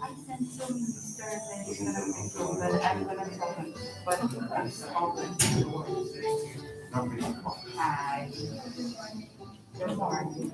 I sent some surveys that I'm people, but I'm gonna tell him. But it's open to the world. Hi. Good morning.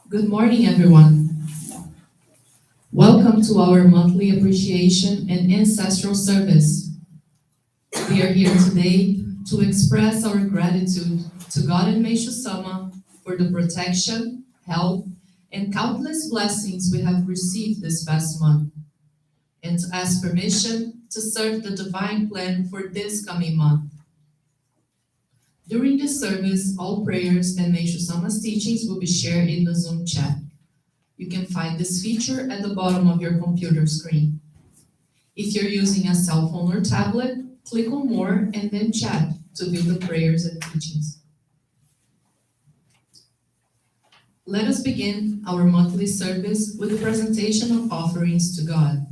Good morning, everyone. Welcome to our monthly appreciation and ancestral service. We are here today to express our gratitude to God and Meishu Sama for the protection, help, and countless blessings we have received this past month, and to ask permission to serve the divine plan for this coming month. During this service, all prayers and Meishu Sama's teachings will be shared in the Zoom chat. You can find this feature at the bottom of your computer screen. If you're using a cell phone or tablet, click on More and then Chat to view the prayers and teachings. Let us begin our monthly service with the presentation of offerings to God.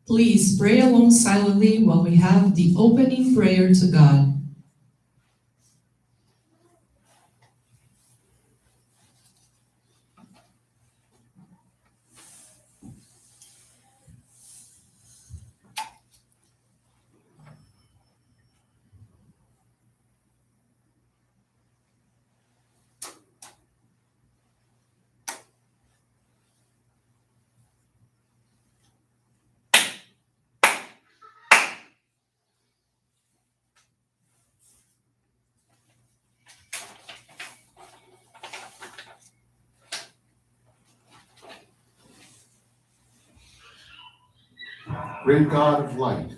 Please pray along silently while we have the opening prayer to God. Great God of light,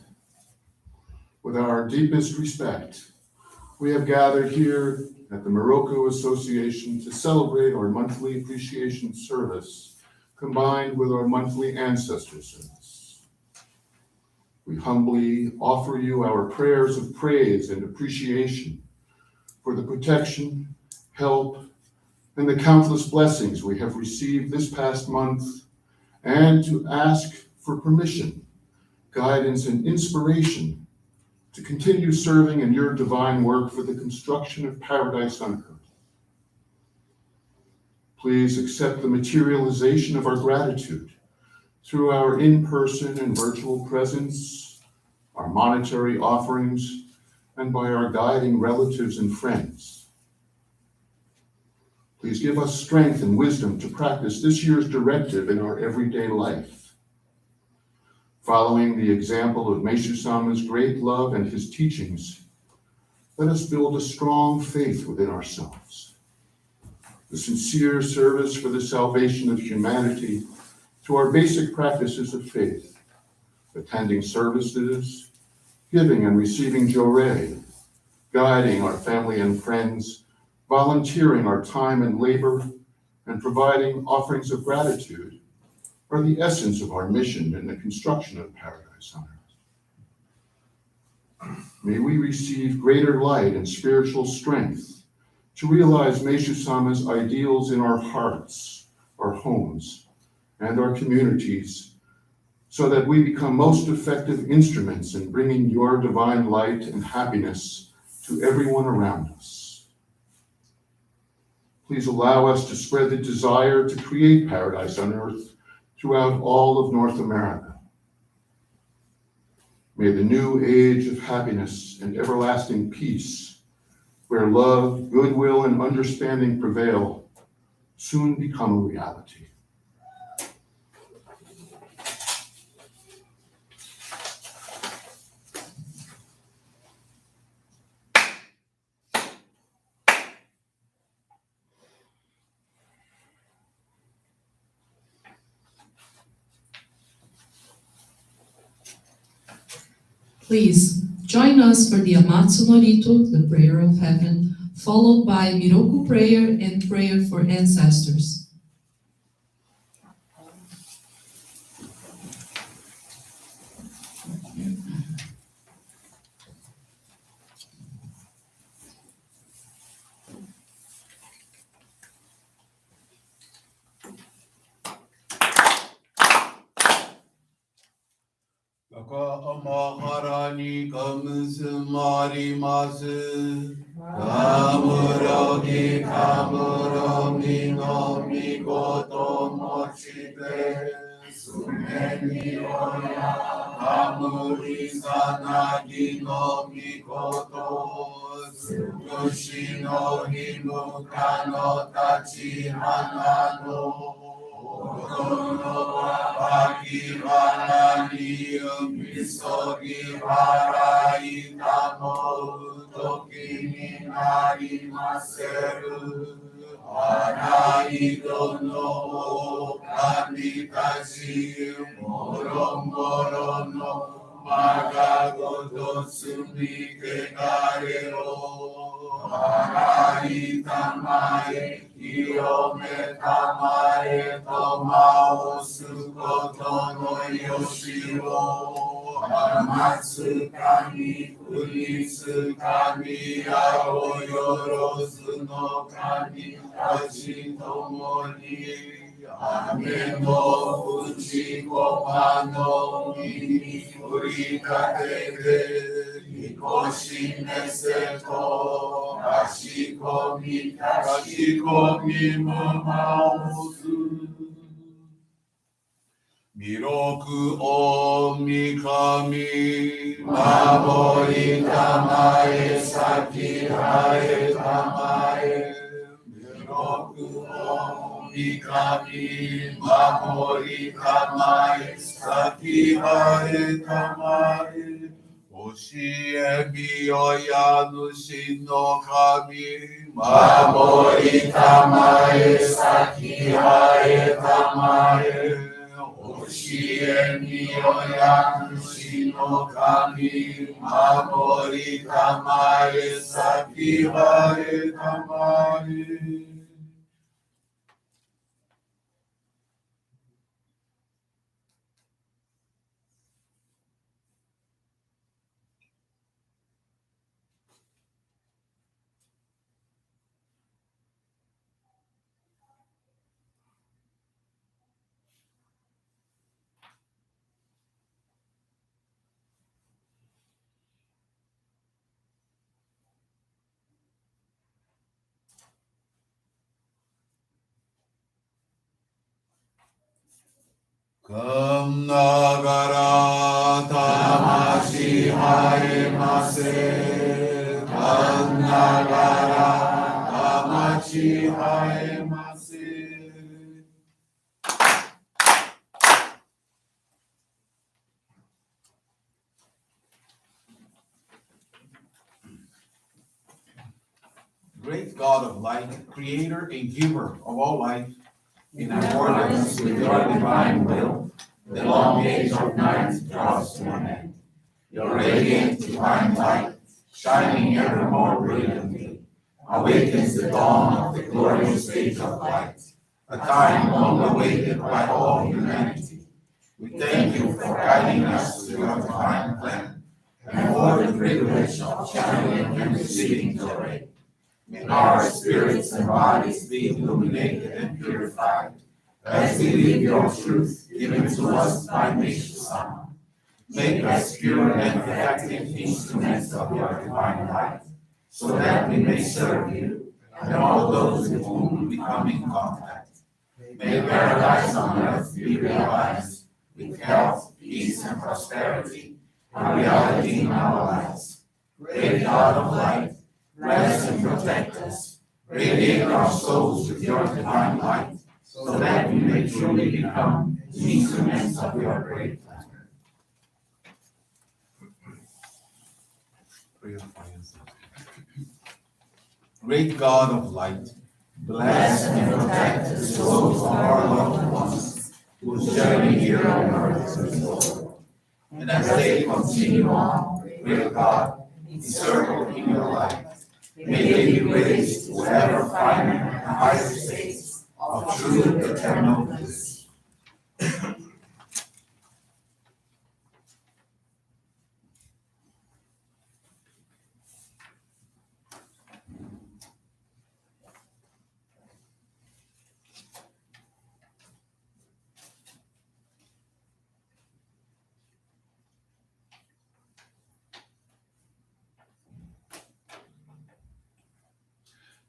with our deepest respect, we have gathered here at the Morocco Association to celebrate our monthly appreciation service combined with our monthly ancestor service. We humbly offer you our prayers of praise and appreciation for the protection, help, and the countless blessings we have received this past month, and to ask for permission, guidance, and inspiration to continue serving in your divine work for the construction of paradise on earth. Please accept the materialization of our gratitude through our in-person and virtual presence, our monetary offerings, and by our guiding relatives and friends. Please give us strength and wisdom to practice this year's directive in our everyday life. Following the example of Meishu Sama's great love and his teachings, let us build a strong faith within ourselves. The sincere service for the salvation of humanity through our basic practices of faith, attending services, giving and receiving joreh, guiding our family and friends, volunteering our time and labor, and providing offerings of gratitude are the essence of our mission in the construction of paradise on earth. May we receive greater light and spiritual strength to realize Meishu Sama's ideals in our hearts, our homes, and our communities so that we become most effective instruments in bringing your divine light and happiness to everyone around us. Please allow us to spread the desire to create paradise on earth throughout all of North America. May the new age of happiness and everlasting peace, where love, goodwill, and understanding prevail, soon become a reality. Please join us for the Amatsu no Rito, the prayer of heaven, followed by Miroku prayer and prayer for ancestors. Maharani Kamsumarimasu Kamurogi Kamurogi no Mikoto Mochite Sumeni Oya Kamuri Sanagi no Mikoto Tsukushi no Himuka no Tachi Hanano Bhagi Varani Misogi Varai Namo Toki Minari Maseru Arai Dono Kanditashi Moro Moro no Magagoto Sumi Kegareo Arai Tamae Iyome Tamae Tomao Sukoto no Yoshiro Amatsu Kami Kurisu Kami Aoyorosu no Kami Ashi Tomoni Ame no Uchiko Mano Mini Kurika Tete Mikoshi Meseto Ashikomi Mumausu Miroku Omi Kami Mabori Tamae Saki Hae Tamae Miroku Omi Kami Mabori Tamae Saki Hae Tamae Oshie Miyoya Nushi no Kami Mabori Tamae Saki Hae Tamae Oshie Miyoya Nushi no Kami Mabori Tamae Saki Hae Tamae Kam nagara tamashi haemase. Kam nagara tamashi haemase. Great God of light, creator and giver of all life, in accordance with your divine will, the long age of night draws to an end. Your radiant divine light, shining ever more brilliantly, awakens the dawn of the glorious age of light, a time long awaited by all humanity. We thank you for guiding us to your divine plan, and for the privilege of channeling and receiving your aid. May our spirits and bodies be illuminated and purified, as we live your truth given to us by Meshach Sama. Make us pure and effective instruments of your divine light, so that we may serve you and all those with whom we come in contact. May paradise on earth be realized with health, peace, and prosperity, a reality in our lives. Great God of light, bless and protect us. Radiate our souls with your divine light, so that we may truly become instruments of your great plan. Great God of light, bless and protect the souls of our loved ones whose journey here on earth is over. And as they continue on, great God, encircled in your light, may they be raised to ever finer and higher states of true eternal bliss.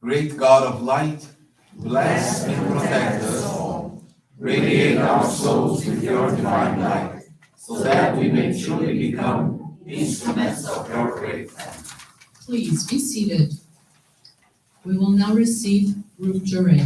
Great God of light, bless and protect us all. Radiate our souls with your divine light, so that we may truly become instruments of your great plan. Please be seated. We will now receive group jury.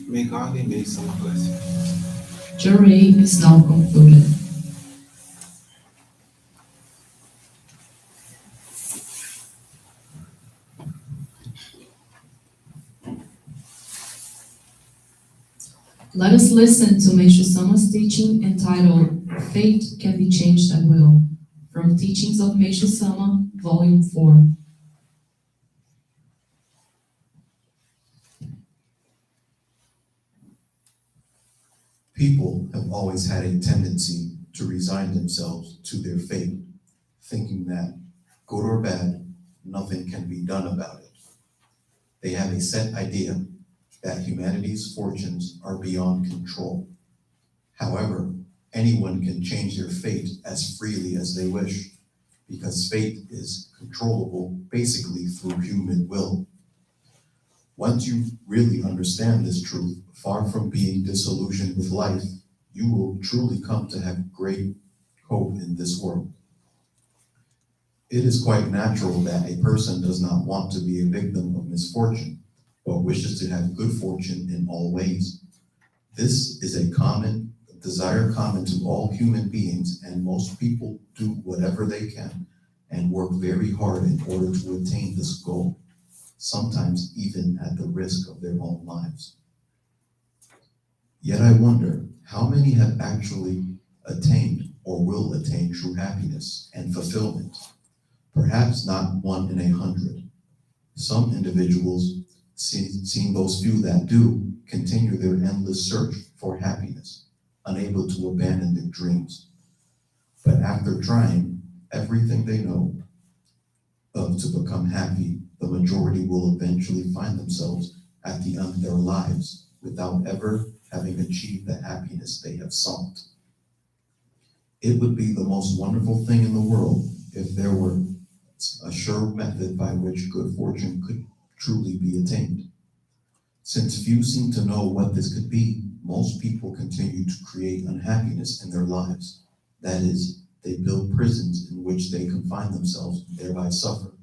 May God and may some bless you. Jury is now concluded. Let us listen to Meishu Sama's teaching entitled Fate Can Be Changed at Will, from Teachings of Meishu Sama, Volume 4. People have always had a tendency to resign themselves to their fate, thinking that, good or bad, nothing can be done about it. They have a set idea that humanity's fortunes are beyond control. However, anyone can change their fate as freely as they wish, because fate is controllable basically through human will. Once you really understand this truth, far from being disillusioned with life, you will truly come to have great hope in this world. It is quite natural that a person does not want to be a victim of misfortune, but wishes to have good fortune in all ways. This is a common desire common to all human beings, and most people do whatever they can and work very hard in order to attain this goal, sometimes even at the risk of their own lives. Yet I wonder, how many have actually attained or will attain true happiness and fulfillment? Perhaps not 1 in 100. Some individuals, seeing those few that do, continue their endless search for happiness, unable to abandon their dreams. But after trying everything they know of to become happy, the majority will eventually find themselves at the end of their lives without ever having achieved the happiness they have sought. It would be the most wonderful thing in the world if there were a sure method by which good fortune could truly be attained. Since few seem to know what this could be, most people continue to create unhappiness in their lives. That is, they build prisons in which they confine themselves and thereby suffer.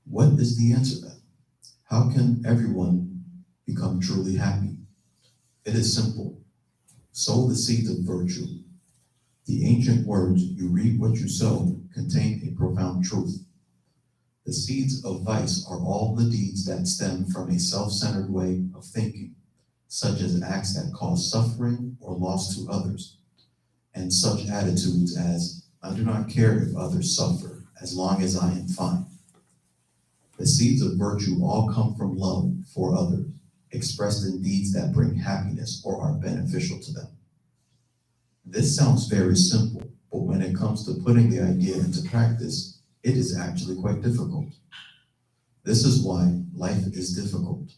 What is the answer then? How can everyone become truly happy? It is simple. Sow the seeds of virtue. The ancient words, "you reap what you sow," contain a profound truth. The seeds of vice are all the deeds that stem from a self-centered way of thinking, such as acts that cause suffering or loss to others, and such attitudes as, "I do not care if others suffer, as long as I am fine." The seeds of virtue all come from love for others, expressed in deeds that bring happiness or are beneficial to them. This sounds very simple, but when it comes to putting the idea into practice, it is actually quite difficult. This is why life is difficult.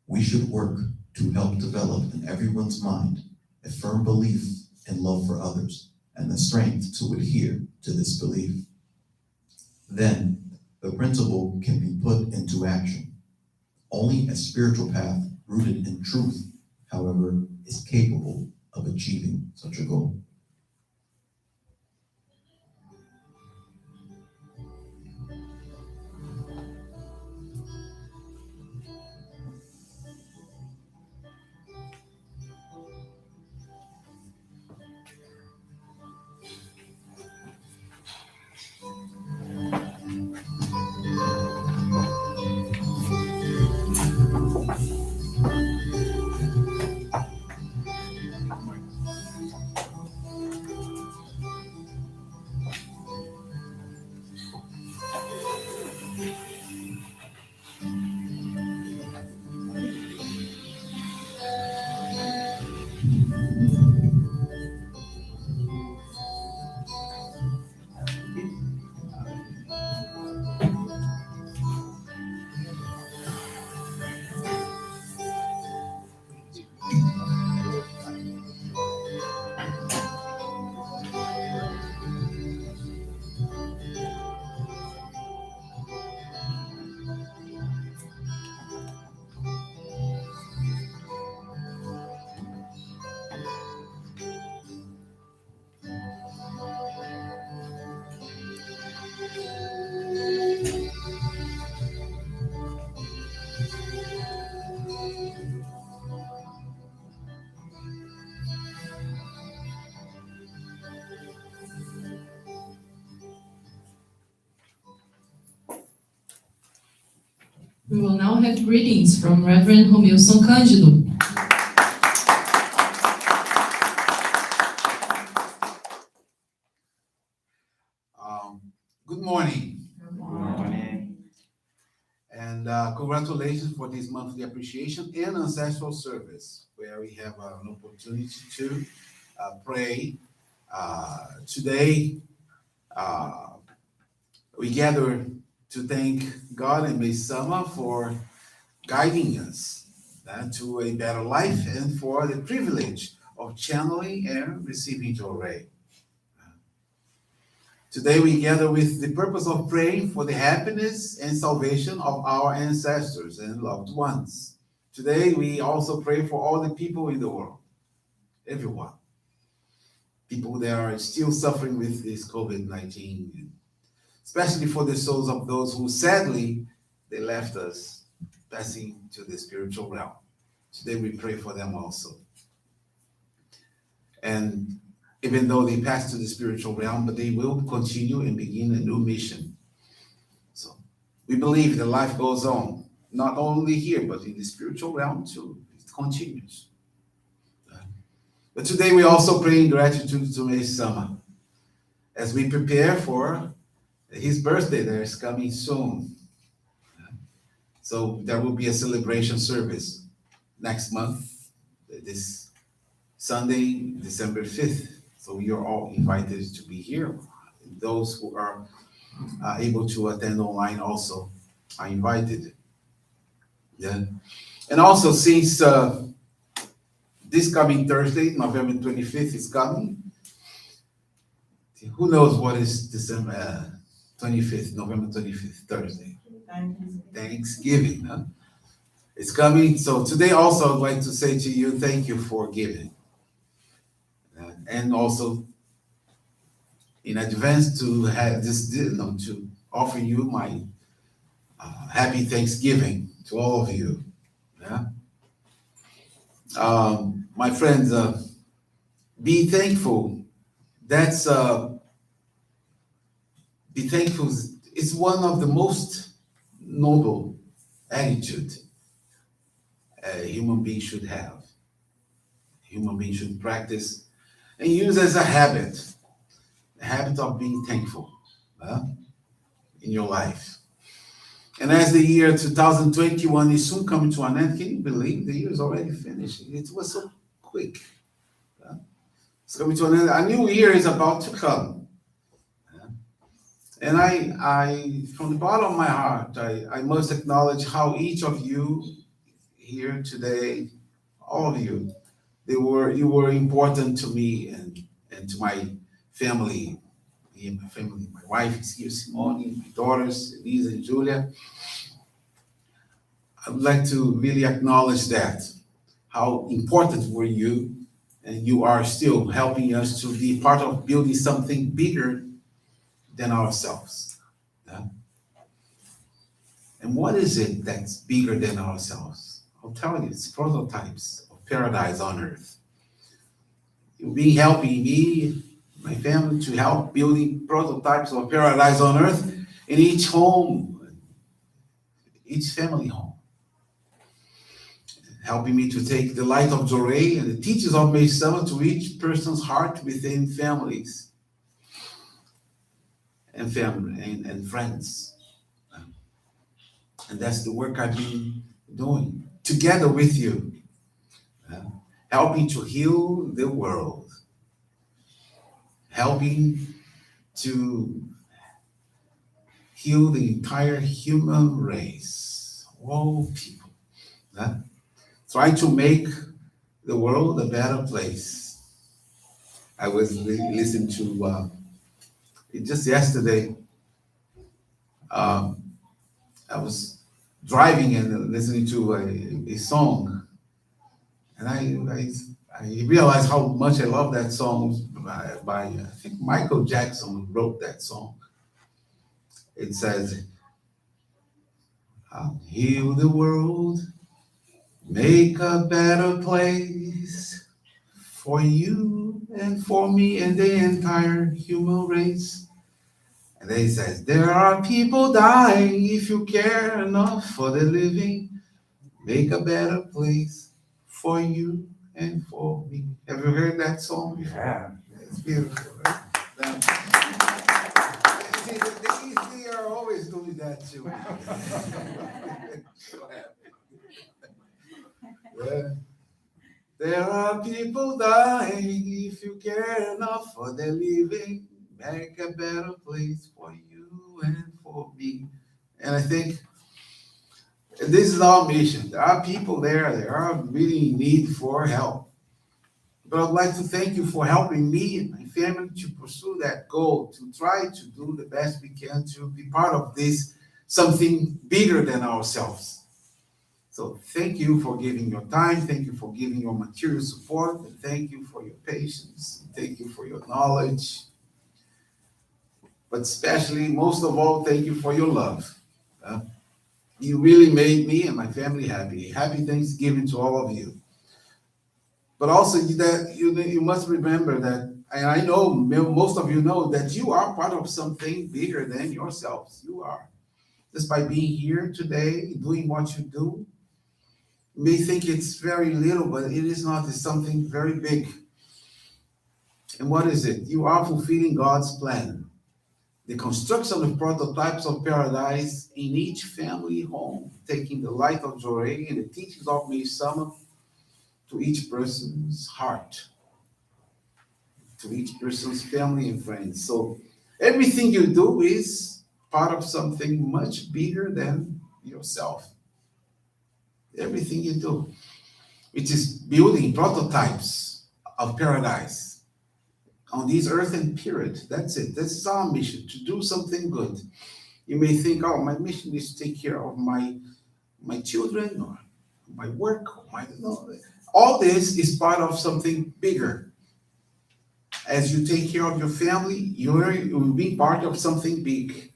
We should work to help develop in everyone's mind a firm belief in love for others and the strength to adhere to this belief. Then the principle can be put into action. Only a spiritual path rooted in truth, however, is capable of achieving such a goal. We will now have greetings from Reverend Romeo Cândido. Good morning. And congratulations for this monthly appreciation and ancestral service, where we have an opportunity to pray. Today, we gather to thank God and Miss Sama for guiding us to a better life and for the privilege of channeling and receiving Jorei. Today we gather with the purpose of praying for the happiness and salvation of our ancestors and loved ones. Today we also pray for all the people in the world, everyone. People that are still suffering with this COVID-19, especially for the souls of those who sadly, they left us, passing to the spiritual realm. Today we pray for them also. And even though they passed to the spiritual realm, but they will continue and begin a new mission. So we believe that life goes on, not only here, but in the spiritual realm too. It continues. But today we also pray in gratitude to May Sama as we prepare for his birthday that is coming soon. So there will be a celebration service next month, this Sunday, December 5th. So you're all invited to be here. Those who are able to attend online also are invited. Yeah. And also since this coming Thursday, November 25th is coming, who knows what is December 25th, November 25th, Thursday? Thanksgiving, huh? It's coming. So today also I'd like to say to you, thank you for giving. And also in advance to have this, to offer you my happy Thanksgiving to all of you. Yeah. My friends, be thankful. That's be thankful. It's one of the most noble attitude a human being should have. A human being should practice and use as a habit of being thankful in your life. And as the year 2021 is soon coming to an end, can you believe the year is already finished? It was so quick. It's coming to an end. A new year is about to come. And I from the bottom of my heart, I must acknowledge how each of you here today, all of you, you were important to me and to my family. My family, my wife is here, Simone, my daughters, Elisa and Julia. I would like to really acknowledge that, how important were you, and you are still helping us to be part of building something bigger than ourselves. Yeah? And what is it that's bigger than ourselves? I'll tell you, it's prototypes of paradise on earth. You'll be helping me, my family, to help building prototypes of paradise on earth in each home, each family home. Helping me to take the light of Jorei and the teachings of Meisama to each person's heart within families and family and friends. And that's the work I've been doing together with you, helping to heal the world, helping to heal the entire human race, all people, trying to make the world a better place. I was listening to, just yesterday, I was driving and listening to a song, and I realized how much I love that song by I think Michael Jackson wrote that song. It says, I'll heal the world, make a better place for you and for me and the entire human race. And then he says, there are people dying. If you care enough for the living, make a better place for you and for me. Have you heard that song before? Yeah. It's beautiful. Right? See, they are always doing that too. Yeah. There are people dying. If you care enough for the living, make a better place for you and for me. And I think this is our mission. There are people there that are really in need for help. But I'd like to thank you for helping me and my family to pursue that goal, to try to do the best we can to be part of this, something bigger than ourselves. So thank you for giving your time. Thank you for giving your material support. And thank you for your patience. Thank you for your knowledge. But especially, most of all, thank you for your love. You really made me and my family happy. Happy Thanksgiving to all of you. But also that you must remember that, and I know most of you know that you are part of something bigger than yourselves. You are. Just by being here today, doing what you do, you may think it's very little, but it is not. It's something very big. And what is it? You are fulfilling God's plan. The construction of prototypes of paradise in each family home, taking the light of Jorei and the teachings of Meisama to each person's heart, to each person's family and friends. So everything you do is part of something much bigger than yourself. Everything you do, which is building prototypes of paradise on this earthen period. That's it. This is our mission, to do something good. You may think, oh, my mission is to take care of my children or my work. No. All this is part of something bigger. As you take care of your family, you will be part of something big.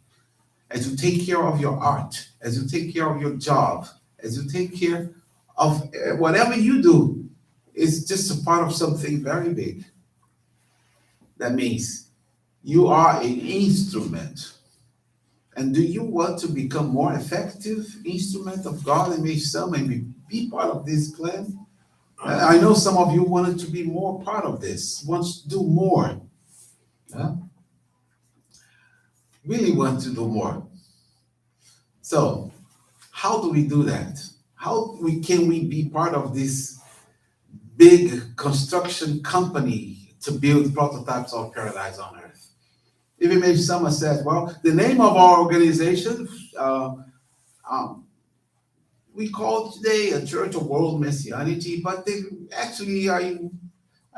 As you take care of your art, as you take care of your job, as you take care of whatever you do, it's just a part of something very big. That means you are an instrument. And do you want to become more effective instrument of God and may some maybe be part of this plan? I know some of you wanted to be more part of this, wants to do more. Really want to do more. So, how do we do that? Can we be part of this big construction company to build prototypes of paradise on earth? Even maybe someone says, well, the name of our organization, we call it today a Church of World Messianity, but actually I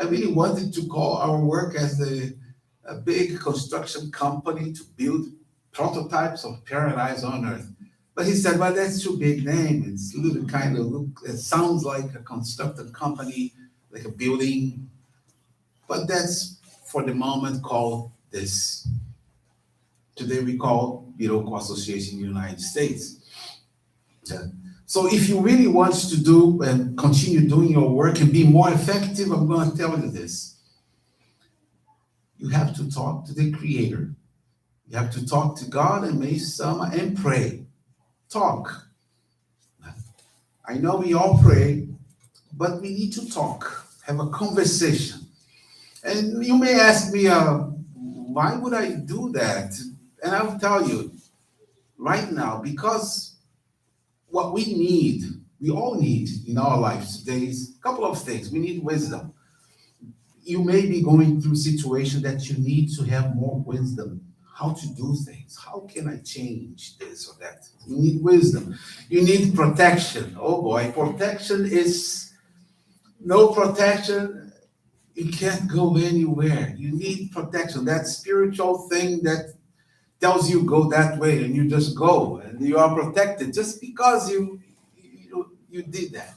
really wanted to call our work as a big construction company to build prototypes of paradise on earth. But he said, well, that's too big name. It's a little kind of it sounds like a construction company, like a building. But that's for the moment called this. Today we call Biroco Association in the United States. Yeah. So if you really want to do and continue doing your work and be more effective, I'm going to tell you this. You have to talk to the Creator. You have to talk to God and Meisama and pray. Talk. I know we all pray, but we need to talk, have a conversation. And you may ask me, why would I do that? And I'll tell you right now, because what we all need in our lives today is a couple of things. We need wisdom. You may be going through a situation that you need to have more wisdom, how to do things. How can I change this or that? You need wisdom. You need protection. Oh boy, protection is no protection. You can't go anywhere. You need protection. That spiritual thing that tells you go that way and you just go and you are protected just because you did that.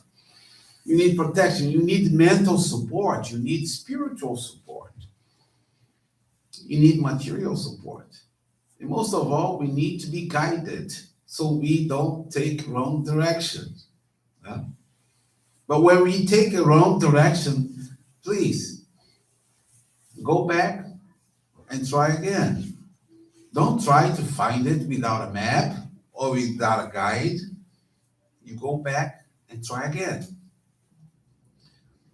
You need protection. You need mental support. You need spiritual support. You need material support. And most of all, we need to be guided so we don't take wrong direction. But when we take a wrong direction, please go back and try again. Don't try to find it without a map or without a guide. You go back and try again.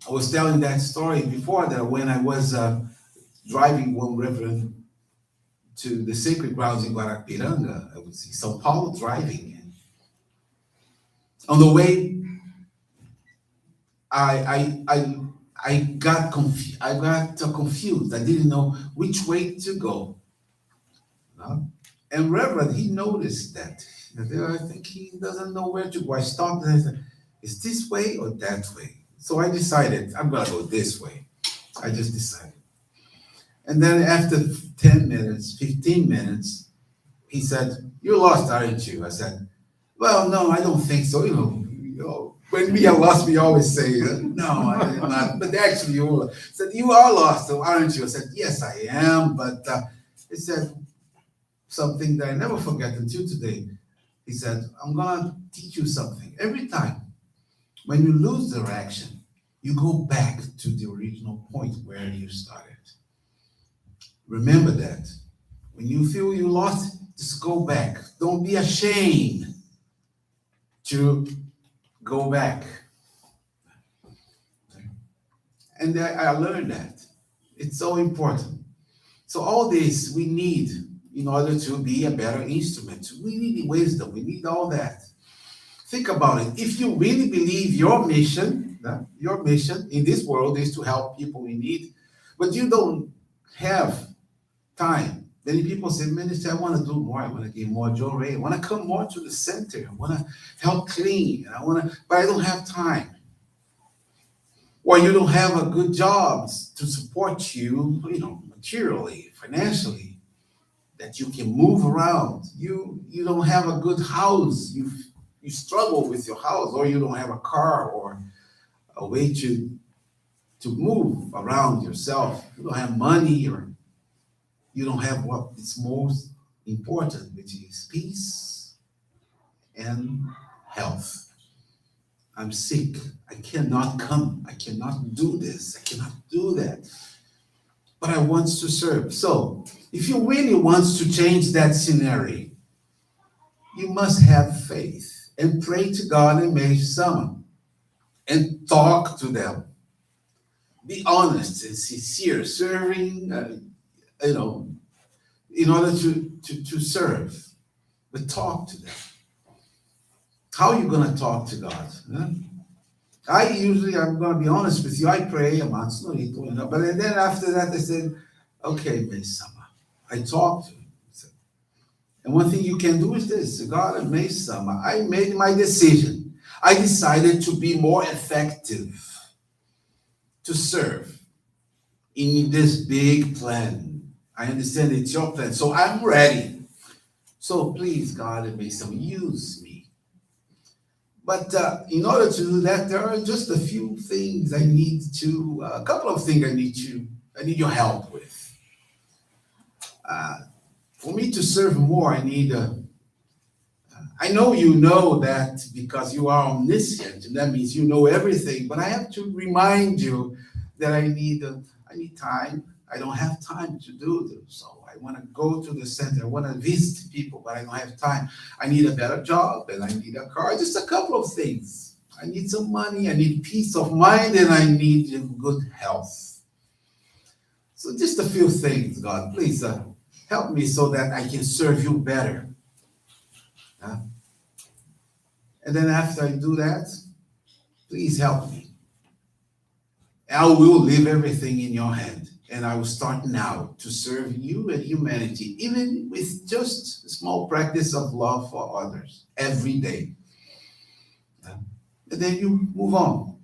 I was telling that story before that when I was driving one reverend to the sacred grounds in Guarapiranga, I was in São Paulo driving. And on the way, I got confused. I got confused. I didn't know which way to go. No? And Reverend, he noticed that. I think he doesn't know where to go. I stopped and I said, is this way or that way? So I decided, I'm gonna go this way. I just decided. And then after 10 minutes, 15 minutes, he said, you're lost, aren't you? I said, well, no, I don't think so. You know, when we are lost, we always say, no, I'm not. But actually, you are. Said, you are lost, aren't you? I said, yes, I am. But he said something that I never forget until today. He said, I'm going to teach you something. Every time when you lose direction, you go back to the original point where you started. Remember that. When you feel you lost, just go back. Don't be ashamed to go back. And I learned that. It's so important. So all this we need in order to be a better instrument. We need wisdom. We need all that. Think about it. If you really believe your mission in this world is to help people in need, but you don't have time. Many people say, Minister, I want to do more. I want to give more jewelry. I want to come more to the center. I want to help clean. But I don't have time. Or you don't have a good job to support you, materially, financially, that you can move around. You don't have a good house. You struggle with your house, or you don't have a car or a way to move around yourself. You don't have money, or you don't have what is most important, which is peace and health. I'm sick. I cannot come. I cannot do this. I cannot do that. But I want to serve. So, if you really want to change that scenario, you must have faith and pray to God and make some and talk to them. Be honest and sincere, serving, in order to serve, but talk to them. How are you going to talk to God? Huh? I'm going to be honest with you, I pray, but then after that, I said, okay, Miss Summer, I talk to him. And one thing you can do is this, God, Miss Summer, I made my decision. I decided to be more effective, to serve in this big plan. I understand it's your plan, so I'm ready. So please, God, and Miss Summer, use me. But in order to do that, there are just a few things a couple of things I need your help with. For me to serve more, I know you know that because you are omniscient, and that means you know everything, but I have to remind you that I need time. I don't have time to do this. So I want to go to the center. I want to visit people, but I don't have time. I need a better job, and I need a car. Just a couple of things. I need some money. I need peace of mind, and I need good health. So just a few things, God. Please help me so that I can serve you better. And then after I do that, please help me. I will leave everything in your hand. And I will start now to serve you and humanity, even with just a small practice of love for others every day. And then you move on.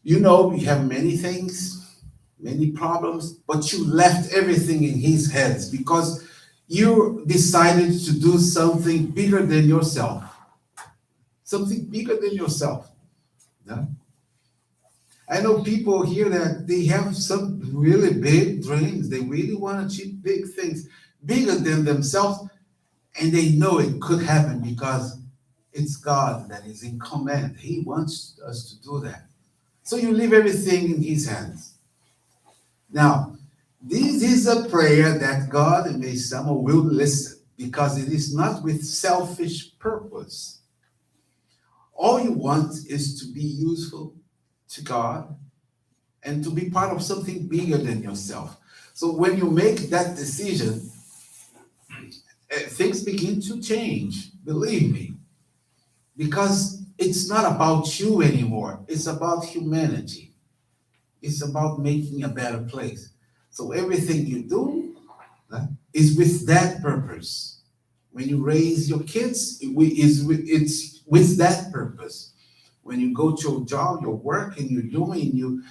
You have many things, many problems, but you left everything in his hands because you decided to do something bigger than yourself. Something bigger than yourself. Yeah? I know people here that they have some really big dreams. They really want to achieve big things, bigger than themselves, and they know it could happen because it's God that is in command. He wants us to do that. So you leave everything in his hands. Now, This is a prayer that God and May Summer will listen, because it is not with selfish purpose. All you want is to be useful to God and to be part of something bigger than yourself. So when you make that decision, things begin to change, believe me, because it's not about you anymore. It's about humanity. It's about making a better place. So everything you do is with that purpose. When you raise your kids, it's with that purpose. When you go to your job, your work, and you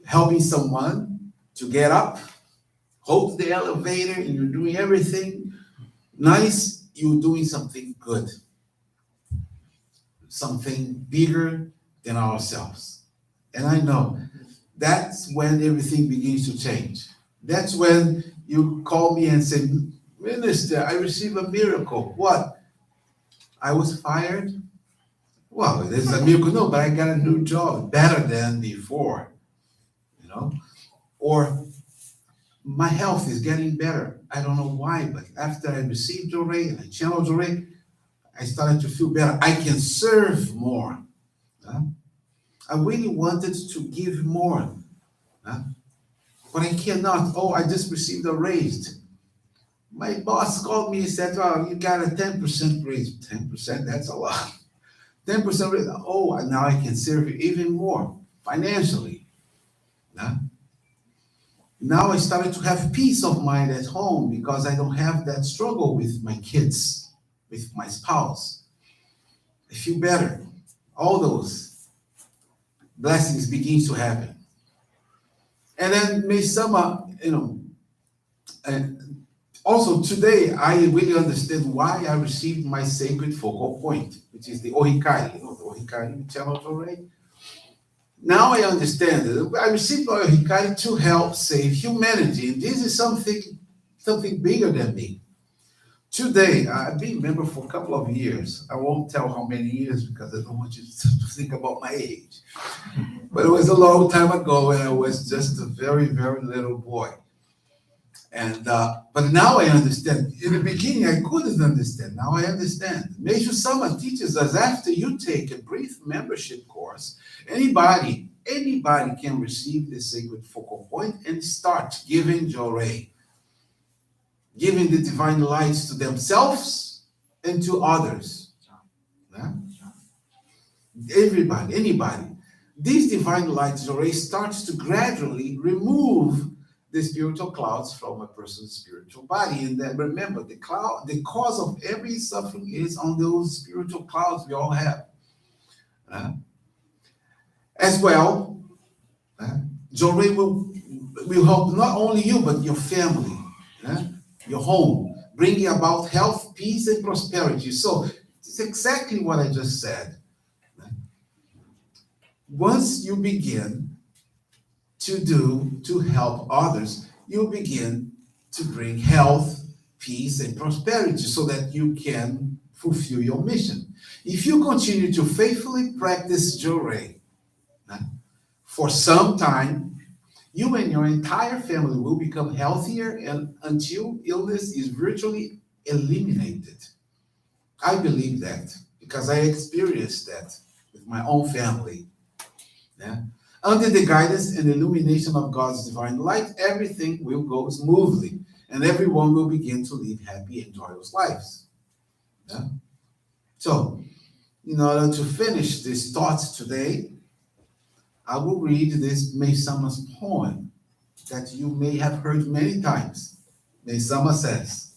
helping someone to get up, hold the elevator, and you're doing everything nice, you're doing something good, something bigger than ourselves. And I know that's when everything begins to change. That's when you call me and say, Minister, I received a miracle. What? I was fired? Well, there's a miracle. No, but I got a new job, better than before, you know? Or my health is getting better. I don't know why, but after I received Joré and I channeled Joré, I started to feel better. I can serve more. I really wanted to give more, but I cannot. Oh, I just received a raise. My boss called me and said, "Oh, you got a 10% raise." 10%, that's a lot. 10% raise. Oh, now I can serve you even more financially. Now I started to have peace of mind at home because I don't have that struggle with my kids, with my spouse. I feel better. All those blessings begin to happen. And then May Summer, and also today I really understand why I received my sacred focal point, which is the Ohikari. The Ohikari channel already. Now I understand that I received Ohikari to help save humanity, and this is something bigger than me. Today, I've been a member for a couple of years. I won't tell how many years because I don't want you to think about my age. But it was a long time ago, and I was just a very, very little boy. And but now I understand. In the beginning, I couldn't understand. Now I understand. Meishu Sama teaches us after you take a brief membership course, anybody can receive the sacred focal point and start giving Joré, giving the divine lights to themselves and to others. Yeah? Everybody, anybody. These divine lights Joré starts to gradually remove the spiritual clouds from a person's spiritual body. And then remember, the cause of every suffering is on those spiritual clouds we all have. As well, Joré will help not only you, but your family, your home, bringing about health, peace, and prosperity. So it's exactly what I just said. Once you begin to help others, you begin to bring health, peace, and prosperity so that you can fulfill your mission. If you continue to faithfully practice Joré for some time, you and your entire family will become healthier and until illness is virtually eliminated. I believe that because I experienced that with my own family. Yeah? Under the guidance and illumination of God's divine light, everything will go smoothly and everyone will begin to live happy and joyous lives. Yeah? So, in order to finish this thought today, I will read this May Summer's poem that you may have heard many times. May Summer says,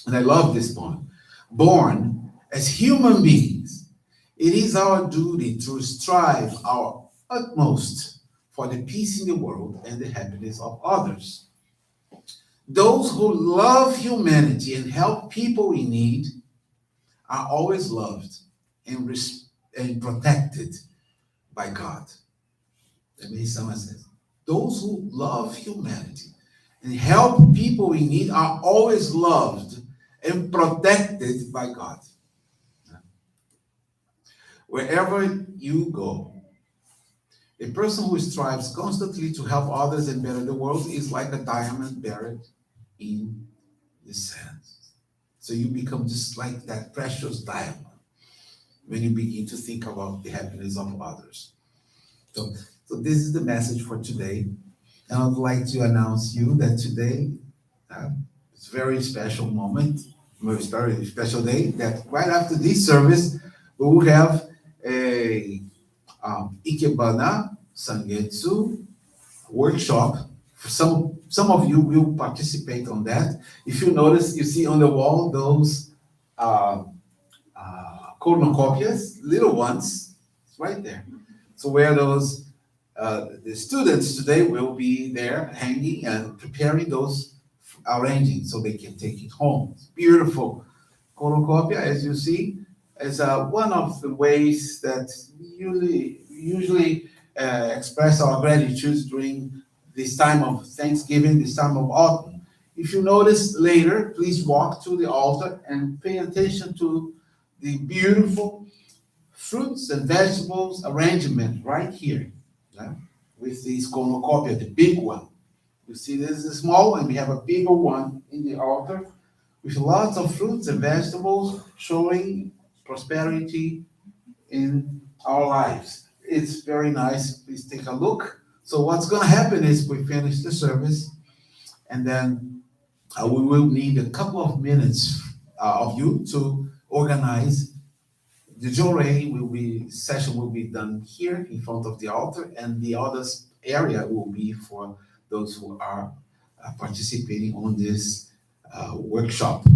and I love this poem, born as human beings, it is our duty to strive our utmost for the peace in the world and the happiness of others. Those who love humanity and help people in need are always loved and protected by God. That means someone says, those who love humanity and help people in need are always loved and protected by God. Wherever you go, A person who strives constantly to help others and better the world is like a diamond buried in the sand. So you become just like that precious diamond when you begin to think about the happiness of others. So this is the message for today. And I would like to announce you that today it's a very special moment, a very special day, that right after this service, we will have a Ikebana Sangetsu workshop. Some of you will participate on that. If you notice, you see on the wall those cornucopias, little ones, it's right there. So where those the students today will be there hanging and preparing those arranging so they can take it home. It's beautiful cornucopia, as you see, is one of the ways that we usually express our gratitude during this time of Thanksgiving, this time of autumn. If you notice later, please walk to the altar and pay attention to the beautiful fruits and vegetables arrangement right here, yeah? With this cornucopia, the big one. You see, this is a small one, we have a bigger one in the altar with lots of fruits and vegetables showing prosperity in our lives. It's very nice. Please take a look. So what's going to happen is we finish the service, and then we will need a couple of minutes of you to organize. The Jorei session will be done here in front of the altar, and the other area will be for those who are participating on this workshop.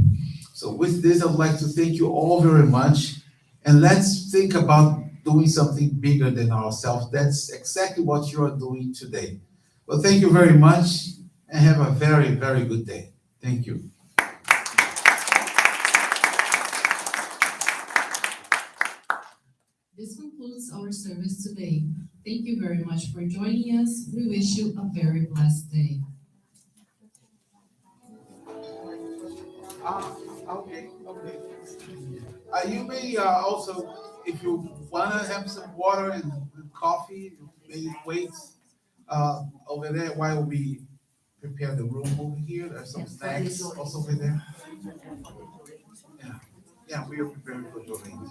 So with this, I'd like to thank you all very much, and let's think about doing something bigger than ourselves. That's exactly what you are doing today. Well, thank you very much, and have a very, very good day. Thank you. This concludes our service today. Thank you very much for joining us. We wish you a very blessed day. Okay. You may also, if you want to have some water and coffee, you may wait over there while we prepare the room over here. There's some snacks also over there. Yeah, we are preparing for Jolene.